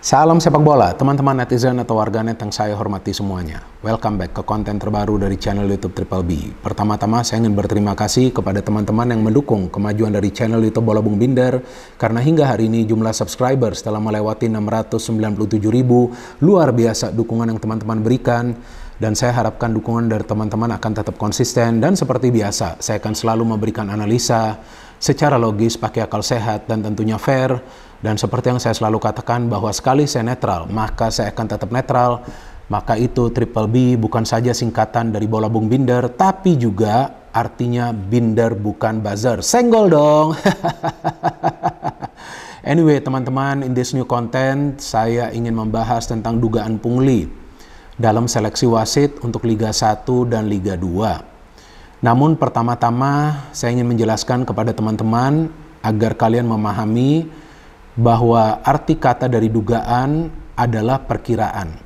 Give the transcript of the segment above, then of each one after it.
Salam sepak bola, teman-teman netizen atau warganet yang saya hormati semuanya. Welcome back ke konten terbaru dari channel YouTube Triple B. Pertama-tama saya ingin berterima kasih kepada teman-teman yang mendukung kemajuan dari channel YouTube Bola Bung Binder, karena hingga hari ini jumlah subscribers telah melewati 697.000. Luar biasa dukungan yang teman-teman berikan, dan saya harapkan dukungan dari teman-teman akan tetap konsisten, dan seperti biasa saya akan selalu memberikan analisa secara logis, pakai akal sehat, dan tentunya fair. Dan seperti yang saya selalu katakan, bahwa sekali saya netral, maka saya akan tetap netral. Maka itu Triple B bukan saja singkatan dari Bola Bung Binder, tapi juga artinya Binder bukan buzzer. Senggol dong! Anyway teman-teman, in this new content, saya ingin membahas tentang dugaan pungli dalam seleksi wasit untuk Liga 1 dan Liga 2. Namun pertama-tama saya ingin menjelaskan kepada teman-teman agar kalian memahami bahwa arti kata dari dugaan adalah perkiraan,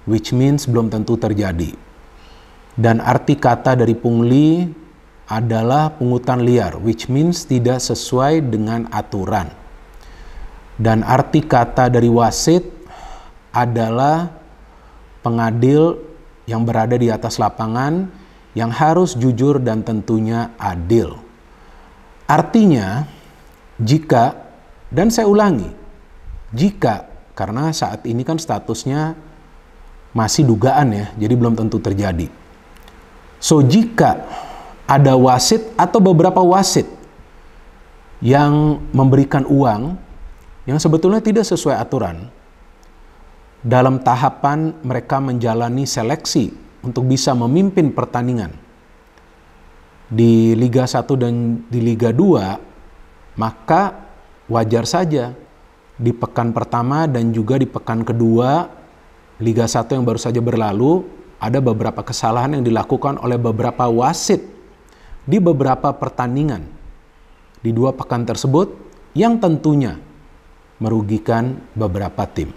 which means belum tentu terjadi. Dan arti kata dari pungli adalah pungutan liar, which means tidak sesuai dengan aturan. Dan arti kata dari wasit adalah pengadil yang berada di atas lapangan yang harus jujur dan tentunya adil. Artinya, jika, dan saya ulangi, jika, karena saat ini kan statusnya masih dugaan ya, jadi belum tentu terjadi. So, jika ada wasit atau beberapa wasit yang memberikan uang yang sebetulnya tidak sesuai aturan, dalam tahapan mereka menjalani seleksi untuk bisa memimpin pertandingan di Liga 1 dan di Liga 2, maka wajar saja di pekan pertama dan juga di pekan kedua Liga 1 yang baru saja berlalu, ada beberapa kesalahan yang dilakukan oleh beberapa wasit di beberapa pertandingan di dua pekan tersebut yang tentunya merugikan beberapa tim.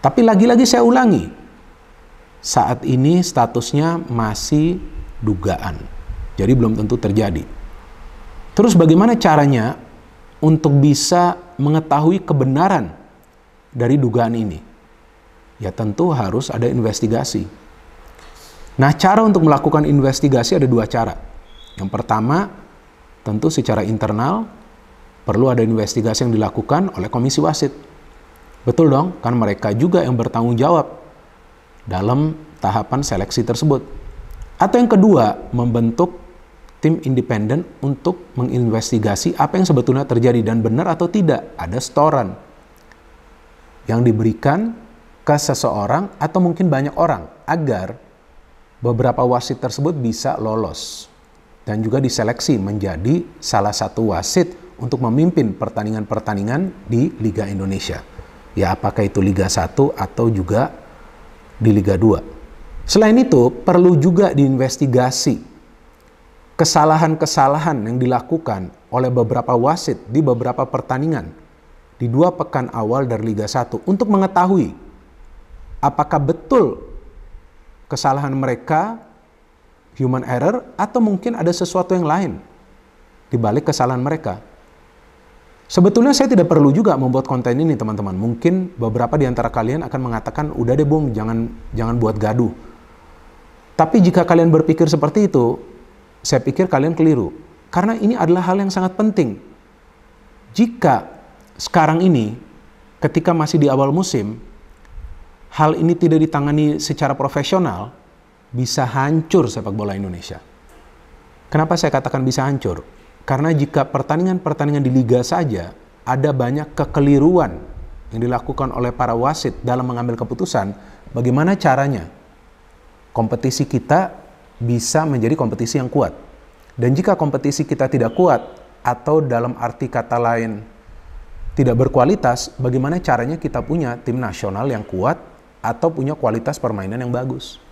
Tapi lagi-lagi saya ulangi, saat ini statusnya masih dugaan, jadi belum tentu terjadi. Terus bagaimana caranya untuk bisa mengetahui kebenaran dari dugaan ini? Ya tentu harus ada investigasi. Nah, cara untuk melakukan investigasi ada dua cara. Yang pertama, tentu secara internal perlu ada investigasi yang dilakukan oleh komisi wasit. Betul dong, kan mereka juga yang bertanggung jawab dalam tahapan seleksi tersebut. Atau yang kedua, membentuk tim independen untuk menginvestigasi apa yang sebetulnya terjadi dan benar atau tidak ada setoran yang diberikan ke seseorang atau mungkin banyak orang agar beberapa wasit tersebut bisa lolos dan juga diseleksi menjadi salah satu wasit untuk memimpin pertandingan-pertandingan di Liga Indonesia. Ya, apakah itu Liga 1 atau juga di Liga 2. Selain itu, perlu juga diinvestigasi kesalahan-kesalahan yang dilakukan oleh beberapa wasit di beberapa pertandingan di dua pekan awal dari Liga 1 untuk mengetahui apakah betul kesalahan mereka human error atau mungkin ada sesuatu yang lain di balik kesalahan mereka. Sebetulnya saya tidak perlu juga membuat konten ini teman-teman. Mungkin beberapa di antara kalian akan mengatakan, udah deh Bung, jangan buat gaduh. Tapi jika kalian berpikir seperti itu, saya pikir kalian keliru. Karena ini adalah hal yang sangat penting. Jika sekarang ini, ketika masih di awal musim, hal ini tidak ditangani secara profesional, bisa hancur sepak bola Indonesia. Kenapa saya katakan bisa hancur? Karena jika pertandingan-pertandingan di Liga saja ada banyak kekeliruan yang dilakukan oleh para wasit dalam mengambil keputusan, bagaimana caranya kompetisi kita bisa menjadi kompetisi yang kuat? Dan jika kompetisi kita tidak kuat, atau dalam arti kata lain tidak berkualitas, bagaimana caranya kita punya tim nasional yang kuat atau punya kualitas permainan yang bagus?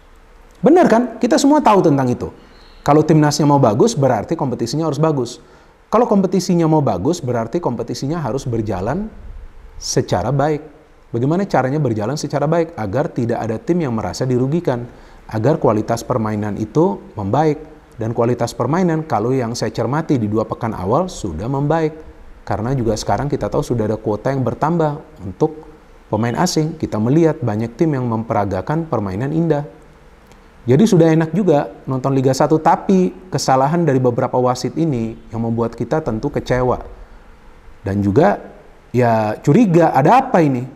Benar kan? Kita semua tahu tentang itu. Kalau timnasnya mau bagus, berarti kompetisinya harus bagus. Kalau kompetisinya mau bagus, berarti kompetisinya harus berjalan secara baik. Bagaimana caranya berjalan secara baik? Agar tidak ada tim yang merasa dirugikan, agar kualitas permainan itu membaik. Dan kualitas permainan, kalau yang saya cermati di dua pekan awal, sudah membaik. Karena juga sekarang kita tahu sudah ada kuota yang bertambah untuk pemain asing, kita melihat banyak tim yang memperagakan permainan indah. Jadi sudah enak juga nonton Liga 1, tapi kesalahan dari beberapa wasit ini yang membuat kita tentu kecewa. Dan juga ya curiga, ada apa ini?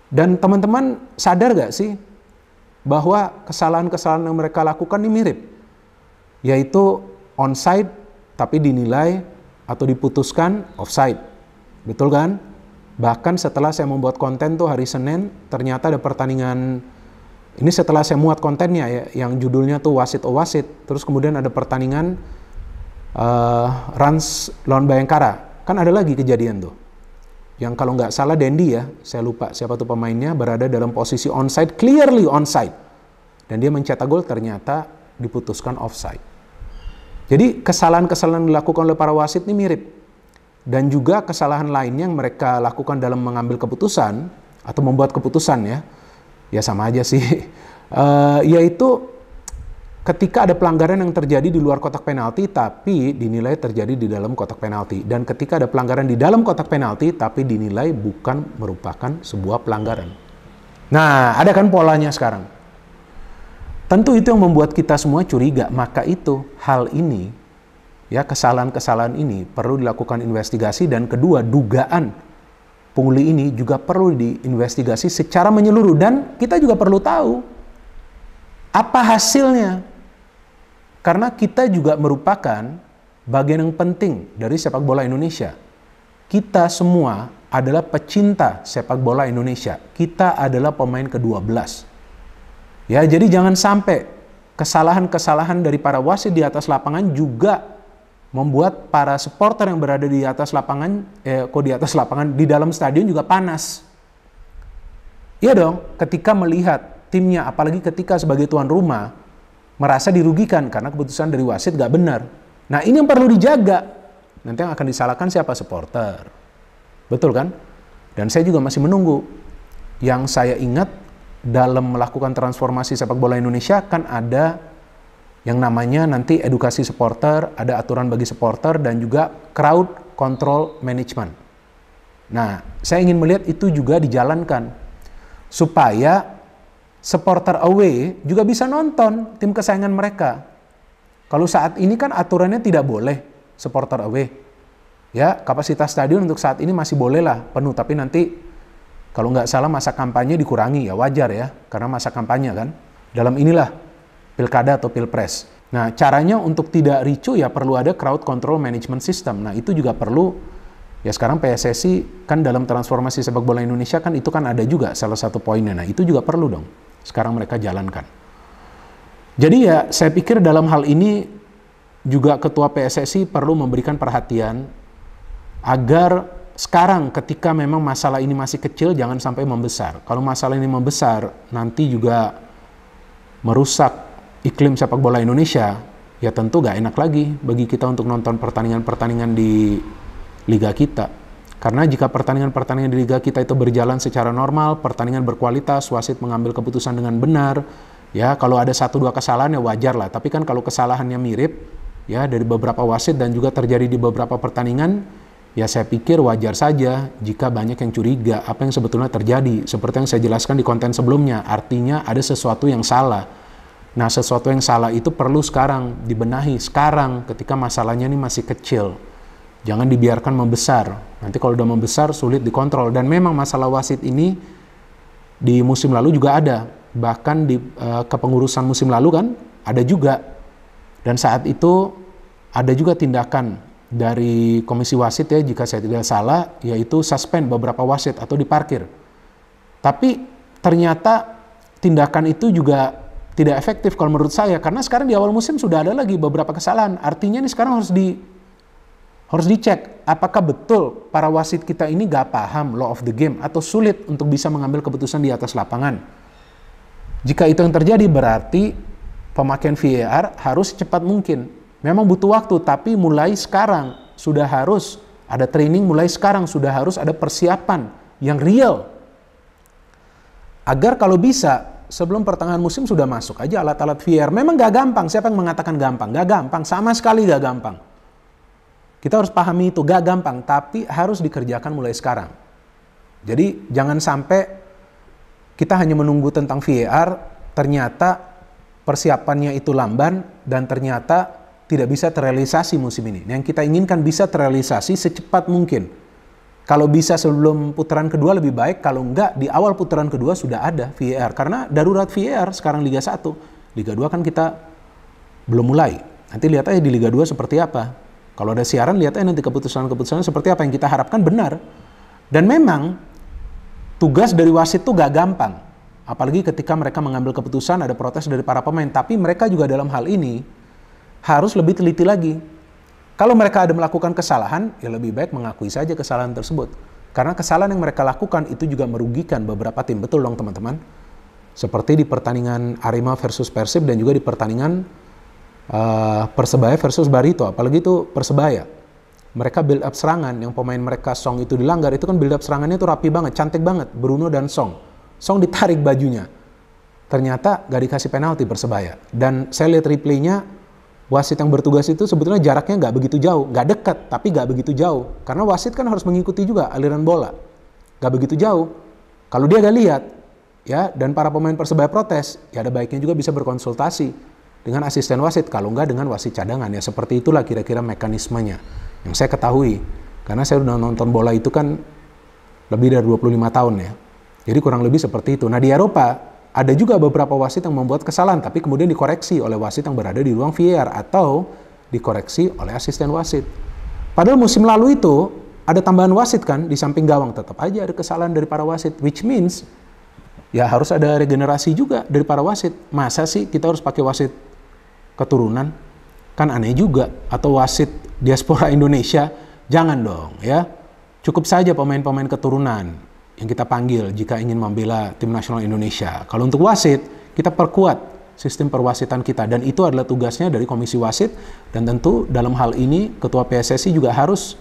Dan teman-teman sadar gak sih bahwa kesalahan-kesalahan yang mereka lakukan ini mirip? Yaitu onside tapi dinilai atau diputuskan offside. Betul kan? Bahkan setelah saya membuat konten tuh hari Senin, ternyata ada pertandingan. Ini setelah saya muat kontennya ya, yang judulnya tuh Wasit Oh Wasit. Terus kemudian ada pertandingan Rans lawan Bayangkara. Kan ada lagi kejadian tuh. Yang kalau nggak salah Dendi ya, saya lupa siapa tuh pemainnya, berada dalam posisi onside, clearly onside. Dan dia mencetak gol, ternyata diputuskan offside. Jadi kesalahan-kesalahan dilakukan oleh para wasit ini mirip. Dan juga kesalahan lainnya yang mereka lakukan dalam mengambil keputusan atau membuat keputusan ya sama aja sih, yaitu ketika ada pelanggaran yang terjadi di luar kotak penalti tapi dinilai terjadi di dalam kotak penalti, dan ketika ada pelanggaran di dalam kotak penalti tapi dinilai bukan merupakan sebuah pelanggaran. Nah, ada kan polanya sekarang. Tentu itu yang membuat kita semua curiga, maka itu hal ini ya, kesalahan-kesalahan ini perlu dilakukan investigasi, dan kedua, dugaan pungli ini juga perlu diinvestigasi secara menyeluruh, dan kita juga perlu tahu apa hasilnya. Karena kita juga merupakan bagian yang penting dari sepak bola Indonesia. Kita semua adalah pecinta sepak bola Indonesia. Kita adalah pemain ke-12. Ya, jadi jangan sampai kesalahan-kesalahan dari para wasit di atas lapangan juga membuat para supporter yang berada di atas lapangan, di dalam stadion juga panas. Iya dong, ketika melihat timnya, apalagi ketika sebagai tuan rumah, merasa dirugikan karena keputusan dari wasit gak benar. Nah, ini yang perlu dijaga. Nanti yang akan disalahkan siapa? Supporter. Betul kan? Dan saya juga masih menunggu. Yang saya ingat dalam melakukan transformasi sepak bola Indonesia kan ada yang namanya nanti edukasi supporter, ada aturan bagi supporter, dan juga crowd control management. Nah, saya ingin melihat itu juga dijalankan supaya supporter away juga bisa nonton tim kesayangan mereka. Kalau saat ini kan aturannya tidak boleh supporter away. Ya, kapasitas stadion untuk saat ini masih boleh lah penuh, tapi nanti kalau nggak salah masa kampanye dikurangi, ya wajar ya, karena masa kampanye kan. Dalam inilah pilkada atau pilpres. Nah, caranya untuk tidak ricu ya perlu ada crowd control management system. Nah, itu juga perlu, ya sekarang PSSI kan dalam transformasi sepak bola Indonesia kan itu kan ada juga salah satu poinnya. Nah, itu juga perlu dong sekarang mereka jalankan. Jadi ya saya pikir dalam hal ini juga ketua PSSI perlu memberikan perhatian agar sekarang ketika memang masalah ini masih kecil jangan sampai membesar. Kalau masalah ini membesar nanti juga merusak iklim sepak bola Indonesia, ya tentu gak enak lagi bagi kita untuk nonton pertandingan-pertandingan di liga kita. Karena jika pertandingan-pertandingan di liga kita itu berjalan secara normal, pertandingan berkualitas, wasit mengambil keputusan dengan benar, ya kalau ada 1-2 kesalahan ya wajar lah. Tapi kan kalau kesalahannya mirip, ya dari beberapa wasit dan juga terjadi di beberapa pertandingan, ya saya pikir wajar saja jika banyak yang curiga apa yang sebetulnya terjadi. Seperti yang saya jelaskan di konten sebelumnya, artinya ada sesuatu yang salah. Nah, sesuatu yang salah itu perlu sekarang dibenahi, sekarang ketika masalahnya ini masih kecil. Jangan dibiarkan membesar. Nanti kalau udah membesar sulit dikontrol. Dan memang masalah wasit ini di musim lalu juga ada. Bahkan di kepengurusan musim lalu kan ada juga. Dan saat itu ada juga tindakan dari komisi wasit ya, jika saya tidak salah, yaitu suspend beberapa wasit atau diparkir. Tapi ternyata tindakan itu juga tidak efektif kalau menurut saya, karena sekarang di awal musim sudah ada lagi beberapa kesalahan. Artinya ini sekarang harus dicek apakah betul para wasit kita ini gak paham law of the game atau sulit untuk bisa mengambil keputusan di atas lapangan. Jika itu yang terjadi berarti pemakaian VAR harus secepat mungkin. Memang butuh waktu, tapi mulai sekarang sudah harus ada training, mulai sekarang sudah harus ada persiapan yang real. Agar kalau bisa sebelum pertengahan musim sudah masuk aja alat-alat VAR. Memang gak gampang, siapa yang mengatakan gampang? Gak gampang, sama sekali gak gampang. Kita harus pahami itu, gak gampang, tapi harus dikerjakan mulai sekarang. Jadi jangan sampai kita hanya menunggu tentang VAR, ternyata persiapannya itu lamban dan ternyata tidak bisa terrealisasi musim ini. Yang kita inginkan bisa terrealisasi secepat mungkin. Kalau bisa sebelum putaran kedua lebih baik, kalau enggak di awal putaran kedua sudah ada VAR. Karena darurat VAR sekarang Liga 1. Liga 2 kan kita belum mulai. Nanti lihat aja di Liga 2 seperti apa. Kalau ada siaran, lihat aja nanti keputusan-keputusan seperti apa yang kita harapkan benar. Dan memang tugas dari wasit itu gak gampang. Apalagi ketika mereka mengambil keputusan, ada protes dari para pemain. Tapi mereka juga dalam hal ini harus lebih teliti lagi. Kalau mereka ada melakukan kesalahan, ya lebih baik mengakui saja kesalahan tersebut. Karena kesalahan yang mereka lakukan itu juga merugikan beberapa tim. Betul dong teman-teman? Seperti di pertandingan Arema versus Persib dan juga di pertandingan Persebaya versus Barito. Apalagi itu Persebaya. Mereka build up serangan, yang pemain mereka Song itu dilanggar, itu kan build up serangannya itu rapi banget, cantik banget. Bruno dan Song. Song ditarik bajunya. Ternyata gak dikasih penalti Persebaya. Dan saya lihat replaynya, wasit yang bertugas itu sebetulnya jaraknya gak begitu jauh. Gak dekat, tapi gak begitu jauh. Karena wasit kan harus mengikuti juga aliran bola. Gak begitu jauh. Kalau dia gak lihat, ya, dan para pemain Persebaya protes, ya ada baiknya juga bisa berkonsultasi dengan asisten wasit, kalau enggak dengan wasit cadangan. Ya seperti itulah kira-kira mekanismenya yang saya ketahui. Karena saya udah nonton bola itu kan lebih dari 25 tahun ya. Jadi kurang lebih seperti itu. Nah di Eropa, ada juga beberapa wasit yang membuat kesalahan, tapi kemudian dikoreksi oleh wasit yang berada di ruang VAR atau dikoreksi oleh asisten wasit. Padahal musim lalu itu ada tambahan wasit kan, di samping gawang tetap aja ada kesalahan dari para wasit, which means ya harus ada regenerasi juga dari para wasit. Masa sih kita harus pakai wasit keturunan? Kan aneh juga. Atau wasit diaspora Indonesia? Jangan dong ya. Cukup saja pemain-pemain keturunan yang kita panggil jika ingin membela tim nasional Indonesia. Kalau untuk wasit, kita perkuat sistem perwasitan kita. Dan itu adalah tugasnya dari komisi wasit. Dan tentu dalam hal ini ketua PSSI juga harus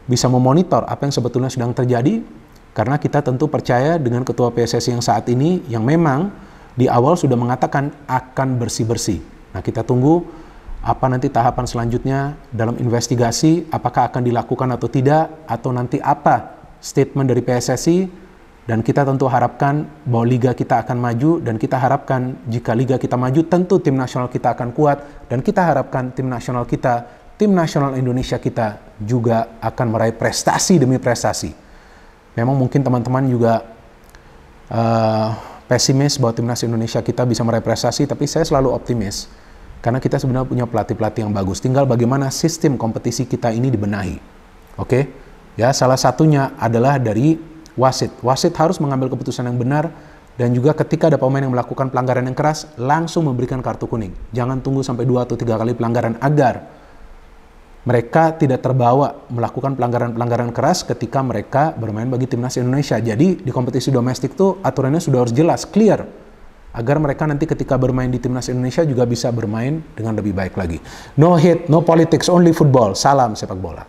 bisa memonitor apa yang sebetulnya sedang terjadi. Karena kita tentu percaya dengan ketua PSSI yang saat ini, yang memang di awal sudah mengatakan akan bersih-bersih. Nah kita tunggu apa nanti tahapan selanjutnya dalam investigasi, apakah akan dilakukan atau tidak, atau nanti apa statement dari PSSI. Dan kita tentu harapkan bahwa liga kita akan maju, dan kita harapkan jika liga kita maju tentu tim nasional kita akan kuat, dan kita harapkan tim nasional kita, tim nasional Indonesia kita juga akan meraih prestasi demi prestasi. Memang mungkin teman-teman juga pesimis bahwa timnas Indonesia kita bisa meraih prestasi, tapi saya selalu optimis. Karena kita sebenarnya punya pelatih-pelatih yang bagus. Tinggal bagaimana sistem kompetisi kita ini dibenahi. Oke? Ya, salah satunya adalah dari wasit. Wasit harus mengambil keputusan yang benar, dan juga ketika ada pemain yang melakukan pelanggaran yang keras, langsung memberikan kartu kuning. Jangan tunggu sampai 2 atau 3 kali pelanggaran agar mereka tidak terbawa melakukan pelanggaran-pelanggaran keras ketika mereka bermain bagi timnas Indonesia. Jadi di kompetisi domestik tuh aturannya sudah harus jelas, clear, agar mereka nanti ketika bermain di timnas Indonesia juga bisa bermain dengan lebih baik lagi. No hate, no politics, only football. Salam sepak bola.